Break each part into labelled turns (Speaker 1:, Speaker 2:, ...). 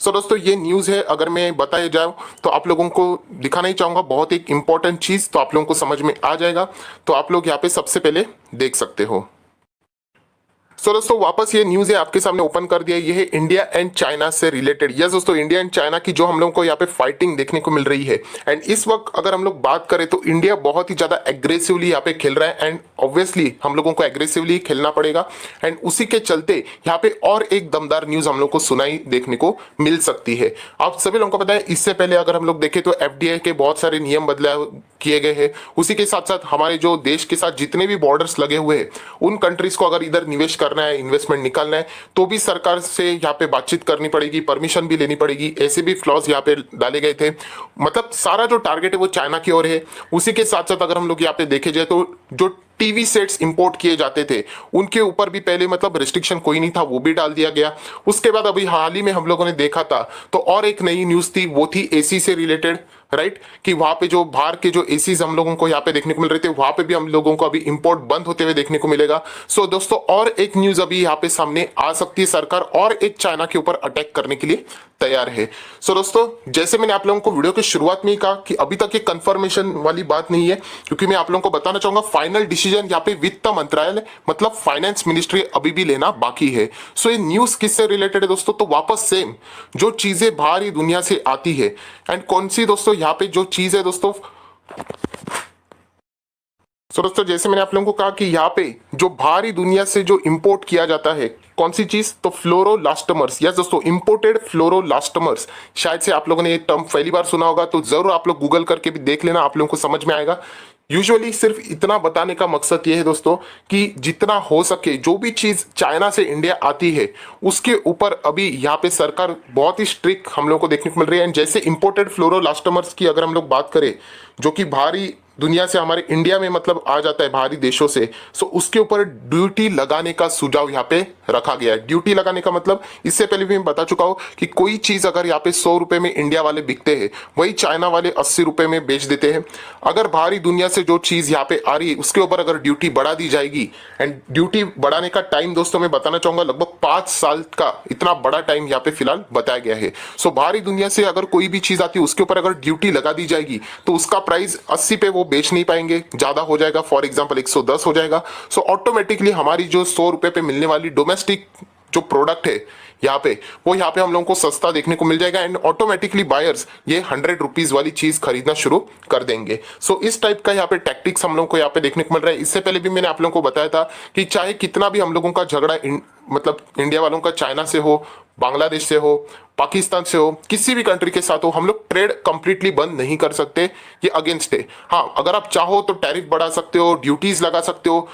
Speaker 1: दोस्तों ये न्यूज़ है, अगर मैं बताया जाऊँ तो आप लोगों को दिखाना ही चाहूँगा बहुत एक इंपॉर्टेंट चीज़, तो आप लोगों को समझ में आ जाएगा। तो आप लोग यहाँ पे सबसे पहले देख सकते हो। दोस्तों वापस ये न्यूज़ है आपके सामने ओपन कर दिया। ये है इंडिया एंड चाइना से रिलेटेड। यस दोस्तों, इंडिया एंड चाइना की जो हम लोगों को यहाँ पे फाइटिंग देखने को मिल रही है। एंड इस वक्त अगर हम लोग बात करें तो इंडिया बहुत ही ज़्यादा एग्रेसिवली यहाँ पे खेल रहा है। एंड ऑब्वियसली हम लोगों को एग्रेसिवली खेलना पड़ेगा। एंड उसी के चलते यहाँ पे और एक दमदार न्यूज़ हम लोग को सुनाई देखने को मिल सकती है। आप सभी लोगों को पता है, इससे पहले अगर हम लोग देखें तो एफडीआई के बहुत सारे नियम बदलाव किए गए हैं। उसी के साथ साथ हमारे जो देश के साथ जितने भी बॉर्डर्स लगे हुए हैं, उन कंट्रीज को अगर इधर निवेश करना है, इन्वेस्टमेंट निकालना है, तो भी सरकार से यहाँ पे बातचीत करनी पड़ेगी, परमिशन भी लेनी पड़ेगी। ऐसे भी क्लॉज यहाँ पे डाले गए थे। मतलब सारा जो टारगेट है वो चाइना की ओर है। उसी के साथ साथ अगर हम लोग यहाँ पे देखे जाए तो जो टीवी सेट्स इंपोर्ट किए जाते थे उनके ऊपर भी पहले मतलब रिस्ट्रिक्शन कोई नहीं था, वो भी डाल दिया गया। उसके बाद अभी हाल ही में हम लोगों ने देखा था तो और एक नई न्यूज थी, वो थी एसी से रिलेटेड, राइट। कि वहां पे जो बाहर के जो एसीज हम लोगों को यहाँ पे देखने को मिल रहे थे, वहां पे भी हम लोगों को अभी इंपोर्ट बंद होते हुए देखने को मिलेगा। सो दोस्तों और एक न्यूज अभी यहाँ पे सामने आ सकती है, सरकार और एक चाइना के ऊपर अटैक करने के लिए तैयार है। सो दोस्तों जैसे मैंने आप लोगों को वीडियो के शुरुआत में ही कहा कि अभी तक ये कंफर्मेशन वाली बात नहीं है, क्योंकि मैं आप लोगों को बताना चाहूंगा फाइनल डिसीजन यहाँ पे वित्त मंत्रालय मतलब फाइनेंस मिनिस्ट्री अभी भी लेना बाकी है। सो ये न्यूज किससे रिलेटेड है दोस्तों, तो वापस सेम जो चीजें बाहरी दुनिया से आती है। एंड कौन सी दोस्तों यहाँ पे जो चीज है दोस्तों, दोस्तों जैसे मैंने आप लोगों को कहा कि यहाँ पे जो बाहरी दुनिया से जो इंपोर्ट किया जाता है, कौन सी चीज, तो फ्लोरोलास्टमर्स। यस दोस्तों, इंपोर्टेड फ्लोरोलास्टमर्स। शायद से आप लोगों ने ये टर्म पहली बार सुना होगा, तो जरूर आप लोग गूगल करके भी देख लेना, आप लोगों को समझ में आएगा। यूजुअली सिर्फ इतना बताने का मकसद ये है दोस्तों कि जितना हो सके जो भी चीज चाइना से इंडिया आती है उसके ऊपर अभी यहाँ पे सरकार बहुत ही स्ट्रिक्ट हम लोगों को देखने को मिल रही है। एंड जैसे इंपोर्टेड फ्लोरोलास्टमर्स की अगर हम लोग बात करें, जो कि बाहरी दुनिया से हमारे इंडिया में मतलब आ जाता है बाहरी देशों से, सो उसके ऊपर ड्यूटी लगाने का सुझाव यहाँ पे रखा गया है। ड्यूटी लगाने का मतलब इससे पहले भी मैं बता चुका हूँ कि कोई चीज अगर यहाँ पे 100 रुपए में इंडिया वाले बिकते हैं, वही चाइना वाले 80 रुपए में बेच देते हैं। अगर बाहरी दुनिया से जो चीज यहाँ पे आ रही है उसके ऊपर अगर ड्यूटी बढ़ा दी जाएगी, एंड ड्यूटी बढ़ाने का टाइम दोस्तों मैं बताना चाहूंगा लगभग 5 साल का इतना बड़ा टाइम यहाँ पे फिलहाल बताया गया है। सो बाहरी दुनिया से अगर कोई भी चीज आती है उसके ऊपर अगर ड्यूटी लगा दी जाएगी तो उसका प्राइस 80 पे वो बेच नहीं पाएंगे, ज्यादा हो जाएगा, फॉर एग्जांपल 110 हो जाएगा। सो ऑटोमेटिकली हमारी जो 100 रुपए पे मिलने वाली डोमेस्टिक जो प्रोडक्ट है यहाँ पे, वो यहाँ पे हम लोगों को सस्ता देखने को मिल जाएगा। एंड ऑटोमेटिकली बायर्स ये 100 रुपीज वाली चीज खरीदना शुरू कर देंगे। सो इस टाइप का यहाँ पे टैक्टिक्स हम लोगों को यहाँ पे देखने को मिल रहा है। इससे पहले भी मैंने आप लोगों को बताया था कि चाहे कितना भी हम लोगों का झगड़ा मतलब इंडिया वालों का चाइना से हो, बांग्लादेश से हो, पाकिस्तान से हो, किसी भी कंट्री के साथ हो, हम लोग ट्रेड कंप्लीटली बंद नहीं कर सकते, ये अगेंस्ट है। हाँ, अगर आप चाहो तो टैरिफ बढ़ा सकते हो, ड्यूटीज लगा सकते हो,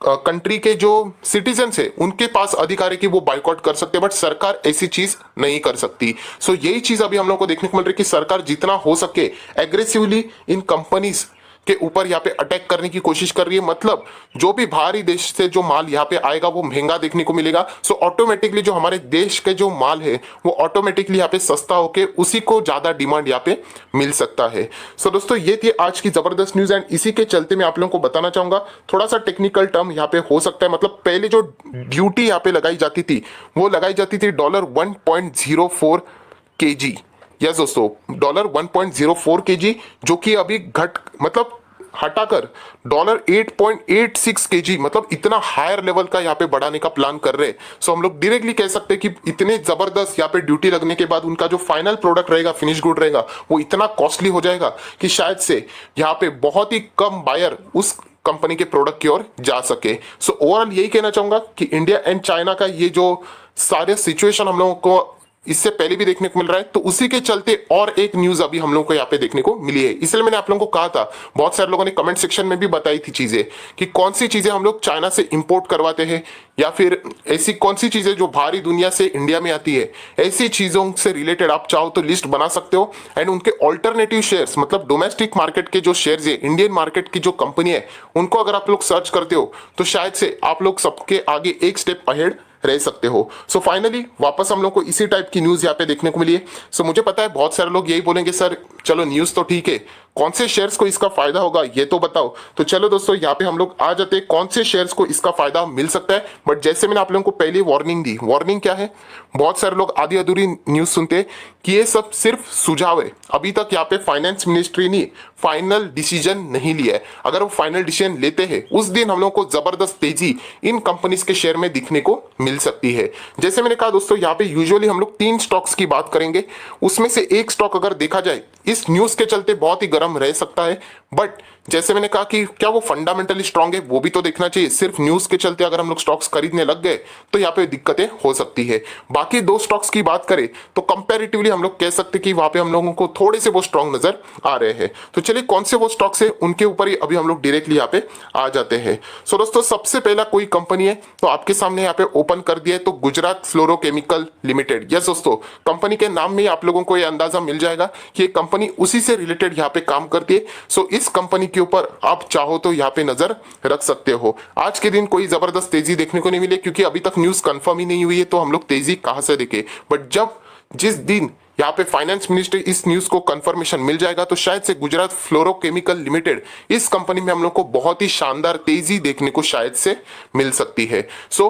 Speaker 1: कंट्री के जो सिटीजन है उनके पास अधिकार है कि वो बाइकआउट कर सकते हैं, बट सरकार ऐसी चीज नहीं कर सकती। सो यही चीज अभी हम लोग को देखने को मिल रही है कि सरकार जितना हो सके एग्रेसिवली इन कंपनीज के ऊपर यहाँ पे अटैक करने की कोशिश कर रही है। मतलब जो भी बाहरी देश से जो माल यहाँ पे आएगा वो महंगा देखने को मिलेगा। सो ऑटोमेटिकली जो हमारे देश के जो माल है वो ऑटोमेटिकली यहाँ पे सस्ता होके उसी को ज्यादा डिमांड यहाँ पे मिल सकता है। सो दोस्तों ये थी आज की जबरदस्त न्यूज। एंड इसी के चलते मैं आप लोगों को बताना चाहूंगा, थोड़ा सा टेक्निकल टर्म यहाँ पे हो सकता है। मतलब पहले जो ड्यूटी यहाँ पे लगाई जाती थी वो लगाई जाती थी $1.04 kg। यस दोस्तों, $1.04 kg, जो कि अभी घट मतलब हटाकर $8.86 kg, मतलब इतना हायर लेवल का यहाँ पे बढ़ाने का प्लान कर रहे हैं। सो हम लोग डायरेक्टली कह सकते हैं कि इतने जबरदस्त यहाँ पे ड्यूटी लगने के बाद उनका जो फाइनल प्रोडक्ट रहेगा, फिनिश गुड रहेगा, वो इतना कॉस्टली हो जाएगा कि शायद से यहाँ पे बहुत ही कम बायर उस कंपनी के प्रोडक्ट की ओर जा सके। सो ओवरऑल यही कहना चाहूंगा कि इंडिया एंड चाइना का ये जो सारे सिचुएशन हम लोगों को इससे पहले भी देखने को मिल रहा है, तो उसी के चलते और एक न्यूज अभी हम लोगों को यहाँ पे देखने को मिली है। इसलिए मैंने आप लोगों को कहा था, बहुत सारे लोगों ने कमेंट सेक्शन में भी बताई थी चीजें कि कौन सी चीजें हम लोग चाइना से इंपोर्ट करवाते हैं, या फिर ऐसी कौन सी चीजें जो बाहरी दुनिया से इंडिया में आती है। ऐसी चीजों से रिलेटेड आप चाहो तो लिस्ट बना सकते हो। एंड उनके ऑल्टरनेटिव शेयर्स मतलब डोमेस्टिक मार्केट के जो शेयर्स है, इंडियन मार्केट की जो कंपनी है, उनको अगर आप लोग सर्च करते हो तो शायद से आप लोग सबके आगे एक स्टेप अहेड रह सकते हो। सो फाइनली वापस हम लोग को इसी टाइप की न्यूज यहाँ पे देखने को मिली है। सो मुझे पता है बहुत सारे लोग यही बोलेंगे, सर चलो न्यूज़ तो ठीक है, कौन से शेयर्स को इसका फायदा होगा ये तो बताओ। तो चलो दोस्तों यहाँ पे हम लोग आ जाते हैं कौन से शेयर्स को इसका फायदा मिल सकता है। बट जैसे मैंने आप लोगों को पहले वार्निंग दी, वार्निंग क्या है, बहुत सारे लोग आधी अधूरी न्यूज़ सुनते हैं कि ये सब सिर्फ सुझाव है। अभी तक यहाँ पे फाइनेंस मिनिस्ट्री ने फाइनल डिसीजन नहीं लिया है। अगर वो फाइनल डिसीजन लेते हैं उस दिन हम लोग को जबरदस्त तेजी इन कंपनीज के शेयर में दिखने को मिल सकती है। जैसे मैंने कहा दोस्तों यहाँ पे यूजुअली हम लोग 3 स्टॉक्स की बात करेंगे, उसमें से एक स्टॉक अगर देखा जाए इस न्यूज़ के चलते बहुत ही गर्म रह सकता है। बट जैसे मैंने कहा कि क्या वो फंडामेंटली स्ट्रांग है वो भी तो देखना चाहिए। सिर्फ न्यूज़ के चलते अगर हम लोग स्टॉक्स खरीदने लग गए तो यहाँ पे दिक्कतें हो सकती है। बाकी 2 स्टॉक्स की बात करें तो कंपैरेटिवली हम लोग कह सकते हैं कि वहां पे हम लोगों को थोड़े से वो स्ट्रांग नजर आ रहे हैं। तो चलिए कौन से वो स्टॉक्स है उनके ऊपर ही अभी हम लोग डायरेक्टली यहाँ पे आ जाते हैं। सो दोस्तों सबसे पहला कोई कंपनी है तो आपके सामने यहाँ पे ओपन कर दिया है, तो गुजरात फ्लोरोकेमिकल लिमिटेड। यस दोस्तों, कंपनी के नाम में आप लोगों को यह अंदाजा मिल जाएगा कि ये कंपनी उसी से रिलेटेड यहाँ पे काम करती है। सो इस कंपनी के ऊपर आप चाहो तो यहाँ पे नजर रख सकते हो। आज के दिन कोई जबरदस्त तेजी देखने को नहीं मिले क्योंकि अभी तक न्यूज कंफर्म ही नहीं हुई है, तो हम लोग तेजी कहां से देखें। बट जिस दिन यहाँ पे फाइनेंस मिनिस्ट्री इस न्यूज को कंफर्मेशन मिल जाएगा तो शायद से गुजरात फ्लोरोकेमिकल लिमिटेड इस कंपनी में हम लोग को बहुत ही शानदार तेजी देखने को शायद से मिल सकती है। सो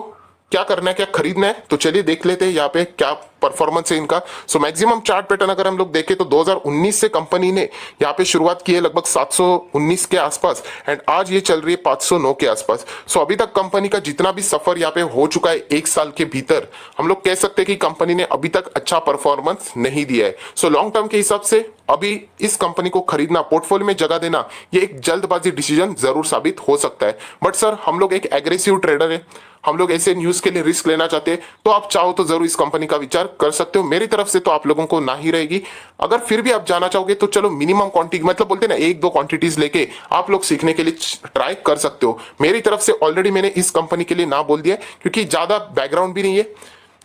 Speaker 1: क्या करना है, क्या खरीदना है, तो चलिए देख लेते हैं यहाँ पे क्या परफॉर्मेंस है इनका। सो मैक्सिमम चार्ट पैटर्न अगर हम लोग देखें तो 2019 से कंपनी ने यहाँ पे शुरुआत की है लगभग 719 के आसपास एंड आज ये चल रही है 509 के आसपास। सो अभी तक कंपनी का जितना भी सफर यहाँ पे हो चुका है 1 साल के भीतर, हम लोग कह सकते हैं कि कंपनी ने अभी तक अच्छा परफॉर्मेंस नहीं दिया है। सो लॉन्ग टर्म के हिसाब से अभी इस कंपनी को खरीदना, पोर्टफोलियो में जगह देना, ये एक जल्दबाजी डिसीजन जरूर साबित हो सकता है। बट सर हम लोग एक एग्रेसिव ट्रेडर है, हम लोग ऐसे न्यूज के लिए रिस्क लेना चाहते हैं, तो आप चाहो तो जरूर इस कंपनी का विचार कर सकते हो। मेरी तरफ से तो आप लोगों को ना ही रहेगी। अगर फिर भी आप जाना चाहोगे तो चलो मिनिमम क्वांटिटी, मतलब बोलते हैं ना 1-2 क्वांटिटीज लेके आप लोग सीखने के लिए ट्राई कर सकते हो। मेरी तरफ से ऑलरेडी मैंने इस कंपनी के लिए ना बोल दिया क्योंकि ज्यादा बैकग्राउंड भी नहीं है,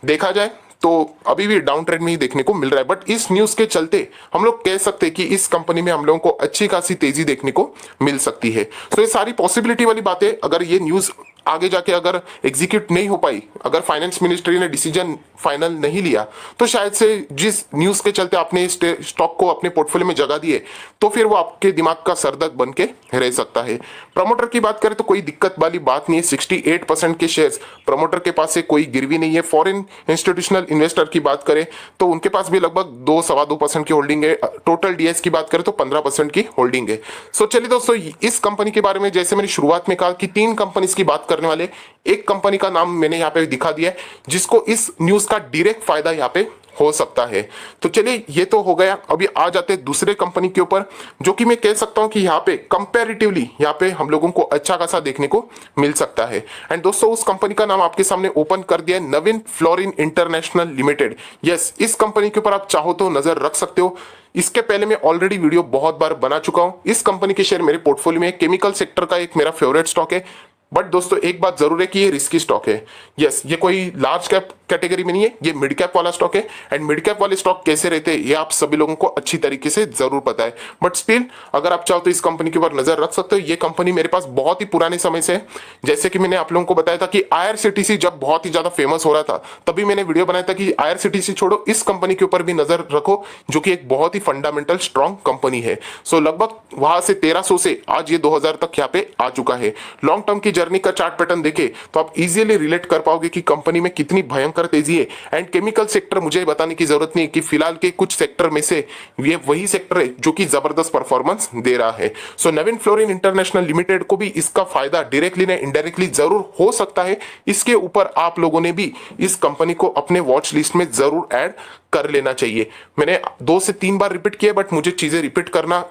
Speaker 1: देखा जाए तो अभी भी डाउन ट्रेंड में ही देखने को मिल रहा है। बट इस न्यूज के चलते हम लोग कह सकते हैं कि इस कंपनी में हम लोगों को अच्छी खासी तेजी देखने को मिल सकती है। तो ये सारी पॉसिबिलिटी वाली बातें, अगर ये न्यूज आगे जाके अगर एग्जीक्यूट नहीं हो पाई, अगर फाइनेंस मिनिस्ट्री ने डिसीजन फाइनल नहीं लिया, तो शायद से जिस न्यूज के चलते आपने स्टॉक को अपने पोर्टफोलियो में जगह दिए तो फिर वो आपके दिमाग का सरदर्द बन के रह सकता है। प्रमोटर की बात करें तो कोई दिक्कत वाली बात नहीं है। 68% के शेयर्स प्रमोटर के पास से कोई गिरवी नहीं है। फॉरेन इंस्टीट्यूशनल इन्वेस्टर की बात करें तो उनके पास भी लगभग 2-2.25% की होल्डिंग है। टोटल डीएस की बात करें तो 15% की होल्डिंग है। सो चलिए दोस्तों, इस कंपनी के बारे में जैसे मैंने शुरुआत में कहा कि 3 कंपनीज की बात करने वाले, एक कंपनी का नाम मैंने यहाँ पे दिखा दिया है जिसको इस न्यूज का डायरेक्ट फायदा यहाँ पे हो सकता है। तो चलिए ये तो हो गया। अभी आ जाते हैं दूसरे कंपनी के ऊपर जो कि मैं कह सकता हूं कि यहाँ पे कंपैरेटिवली यहाँ पे हम लोगों को अच्छा खासा देखने को मिल सकता है। एंड दोस्तों उस कंपनी का नाम आपके सामने ओपन कर दिया है, नवीन फ्लोरिन इंटरनेशनल लिमिटेड। यस, इस कंपनी के ऊपर आप चाहो तो नजर रख सकते हो। इसके पहले मैं ऑलरेडी वीडियो बहुत बार बना चुका हूं। इस कंपनी के शेयर मेरे पोर्टफोलियो में, केमिकल सेक्टर का एक मेरा फेवरेट स्टॉक है। बट दोस्तों एक बात जरूर है कि ये रिस्की स्टॉक है। यस, ये कोई लार्ज कैप कैटेगरी में नहीं है, ये मिड कैप वाला स्टॉक है। एंड मिड कैप वाले स्टॉक कैसे रहते हैं ये आप सभी लोगों को अच्छी तरीके से जरूर पता है। बट स्टिल अगर आप चाहो तो इस कंपनी के ऊपर नजर रख सकते हो। ये कंपनी मेरे पास बहुत ही पुराने समय से है। जैसे कि मैंने आप लोगों को बताया था कि IRCTC जब बहुत ही ज्यादा फेमस हो रहा था तभी मैंने वीडियो बनाया था कि IRCTC छोड़ो, इस कंपनी के ऊपर भी नजर रखो जो कि एक बहुत ही फंडामेंटल स्ट्रॉन्ग कंपनी है। सो लगभग वहां से 1300 से आज ये 2000 तक यहाँ पे आ चुका है। लॉन्ग टर्म की जर्नी का चार्ट पैटर्न देखे तो आप इजीली रिलेट कर पाओगे कि कंपनी में कितनी भयंकर तेजी है। एंड केमिकल सेक्टर मुझे बताने की जरूरत नहीं कि फिलहाल के कुछ सेक्टर में से ये वही सेक्टर है जो कि जबरदस्त परफॉर्मेंस दे रहा है। सो नवीन फ्लोरिन इंटरनेशनल लिमिटेड को भी इसका फायदा डायरेक्टली ना इनडायरेक्टली जरूर हो सकता है। इसके ऊपर आप लोगों ने भी इस कंपनी को अपने वॉच लिस्ट में जरूर ऐड कर लेना चाहिए। मैंने 2 से 3 बार रिपीट किया, बट मुझे चीजें रिपीट करना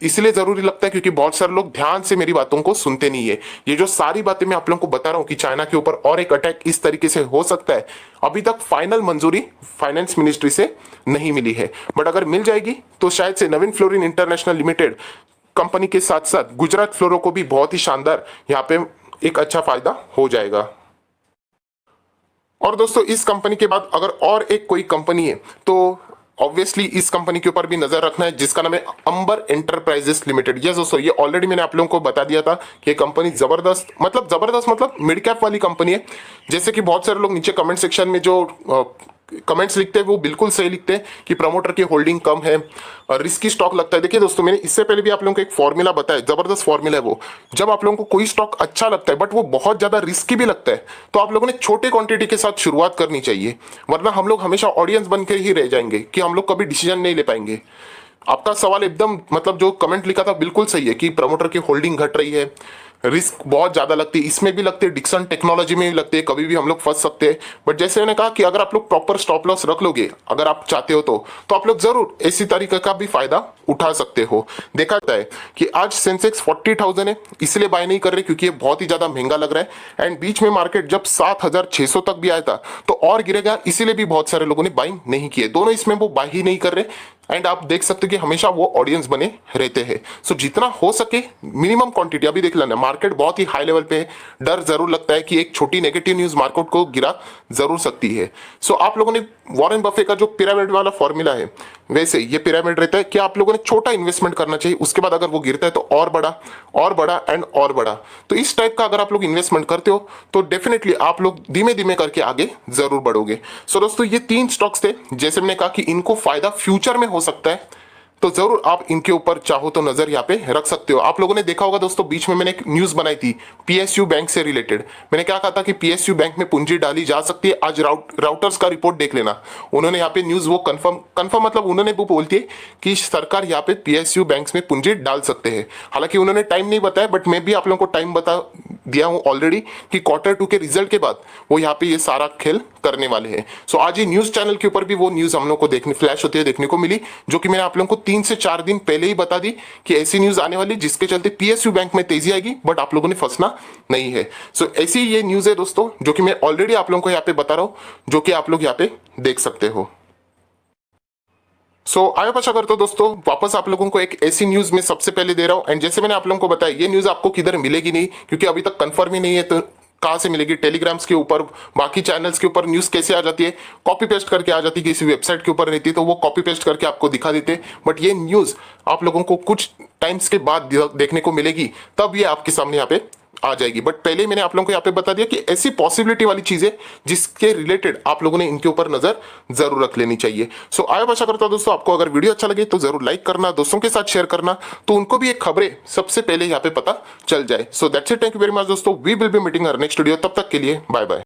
Speaker 1: इसलिए जरूरी लगता है क्योंकि बहुत सारे लोग ध्यान से मेरी बातों को सुनते नहीं है। ये जो सारी बातें मैं आप लोगों को बता रहा हूं कि चाइना के ऊपर और एक अटैक इस तरीके से हो सकता है, अभी तक फाइनल मंजूरी फाइनेंस मिनिस्ट्री से नहीं मिली है। बट अगर मिल जाएगी तो शायद से नवीन फ्लोरिन इंटरनेशनल लिमिटेड कंपनी के साथ साथ गुजरात फ्लोरो को भी बहुत ही शानदार यहाँ पे एक अच्छा फायदा हो जाएगा। और दोस्तों इस कंपनी के बाद अगर और एक कोई कंपनी है तो ऑब्वियसली इस कंपनी के ऊपर भी नजर रखना है जिसका नाम है अंबर एंटरप्राइजेस लिमिटेड। यस दोस्तों, ये ऑलरेडी मैंने आप लोगों को बता दिया था कि ये कंपनी जबरदस्त मतलब मिड कैप वाली कंपनी है। जैसे कि बहुत सारे लोग नीचे कमेंट सेक्शन में जो कमेंट्स लिखते हैं वो बिल्कुल सही लिखते हैं कि प्रमोटर की होल्डिंग कम है, रिस्की स्टॉक लगता है। देखिए दोस्तों, मैंने इससे पहले भी आप लोगों को एक फॉर्मूला बताया, जबरदस्त फॉर्मूला है वो। जब आप लोगों को कोई स्टॉक अच्छा लगता है बट वो बहुत ज्यादा रिस्की भी लगता है, तो आप लोगों ने छोटे क्वांटिटी के साथ शुरुआत करनी चाहिए, वरना हम लोग हमेशा ऑडियंस बनकर ही रह जाएंगे कि हम लोग कभी डिसीजन नहीं ले पाएंगे। आपका सवाल एकदम मतलब जो कमेंट लिखा था बिल्कुल सही है कि प्रमोटर की होल्डिंग घट रही है, रिस्क बहुत ज्यादा लगती है, इसमें भी लगती है, डिक्सन टेक्नोलॉजी में भी लगती है, कभी भी हम लोग फंस सकते हैं। बट जैसे मैंने कहा कि अगर आप लोग प्रॉपर स्टॉप लॉस रख लोगे, अगर आप चाहते हो तो आप लोग जरूर इसी तरीके का भी फायदा उठा सकते हो। देखा जाता है कि आज सेंसेक्स 40,000 है, इसलिए बाय नहीं कर रहे क्योंकि ये बहुत ही ज्यादा महंगा लग रहा है। एंड बीच में मार्केट जब 7,600 तक भी आया था तो और गिरेगा, इसीलिए भी बहुत सारे लोगों ने बाइंग नहीं किए। दोनों इसमें वो बाय ही नहीं कर रहे। एंड आप देख सकते हो कि हमेशा वो ऑडियंस बने रहते हैं। सो जितना हो सके मिनिमम क्वांटिटी, अभी देख लेना मार्केट बहुत ही हाई लेवल पे है, डर जरूर लगता है कि एक छोटी नेगेटिव न्यूज मार्केट को गिरा जरूर सकती है। सो आप लोगों ने वॉरेन बफे का जो पिरामिड वाला फॉर्मूला है वैसे ये पिरामिड रहता है कि आप लोगों ने छोटा इन्वेस्टमेंट करना चाहिए, उसके बाद अगर वो गिरता है तो और बड़ा और बड़ा एंड और बड़ा। तो इस टाइप का अगर आप लोग इन्वेस्टमेंट करते हो तो डेफिनेटली आप लोग धीमे धीमे करके आगे जरूर बढ़ोगे। सो दोस्तों, ये 3 स्टॉक्स थे जैसे मैंने कहा कि इनको फायदा फ्यूचर में हो सकता है, तो जरूर आप इनके ऊपर चाहो तो नजर यहाँ पे रख सकते हो। आप लोगों ने देखा होगा दोस्तों, बीच में मैंने एक न्यूज बनाई थी पीएसयू बैंक से रिलेटेड। मैंने क्या कहा था कि पीएसयू बैंक में पूंजी डाली जा सकती है। आज राउटर्स का रिपोर्ट देख लेना, उन्होंने यहाँ पे न्यूज वो कंफर्म मतलब उन्होंने वो बोलती है कि सरकार यहाँ पे पीएसयू बैंक में पूंजी डाल सकते हैं। हालांकि उन्होंने टाइम नहीं बताया, बट मैं भी आप लोगों को टाइम बता दिया हूं ऑलरेडी कि Q2 के रिजल्ट के बाद वो यहाँ पे ये सारा खेल करने वाले हैं। सो आज ही न्यूज चैनल के ऊपर भी वो न्यूज हम लोग को देखने फ्लैश होती है देखने को मिली, जो कि मैंने आप लोगों को 3 से 4 दिन पहले ही बता दी कि ऐसी न्यूज आने वाली जिसके चलते पीएसयू बैंक में तेजी आएगी, बट आप लोगों ने फंसना नहीं है। सो ऐसी ये न्यूज है दोस्तों जो कि मैं ऑलरेडी आप लोगों को यहाँ पे बता रहा हूँ, जो कि आप लोग यहाँ पे देख सकते हो। सो आया आशा करता हूं दोस्तों वापस आप लोगों को एक ऐसी न्यूज में सबसे पहले दे रहा हूं। एंड जैसे मैंने आप लोगों को बताया ये न्यूज आपको किधर मिलेगी नहीं, क्योंकि अभी तक कंफर्म ही नहीं है, तो कहां से मिलेगी? टेलीग्राम्स के ऊपर, बाकी चैनल्स के ऊपर न्यूज कैसे आ जाती है? कॉपी पेस्ट करके आ जाती है, किसी वेबसाइट के ऊपर रहती है तो वो कॉपी पेस्ट करके आपको दिखा देते। बट ये न्यूज आप लोगों को कुछ टाइम्स के बाद देखने को मिलेगी, तब ये आपके सामने यहाँ पे आ जाएगी। बट पहले मैंने आप लोगों को यहाँ पे बता दिया कि ऐसी पॉसिबिलिटी वाली चीजें जिसके रिलेटेड आप लोगों ने इनके ऊपर नजर जरूर रख लेनी चाहिए। सो आया आशा करता हूं दोस्तों आपको अगर वीडियो अच्छा लगे तो जरूर लाइक करना, दोस्तों के साथ शेयर करना, तो उनको भी एक खबरें सबसे पहले यहाँ पे पता चल जाए। So that's it, thank you very much दोस्तों, we will be meeting our next video. तब तक के लिए बाय बाय।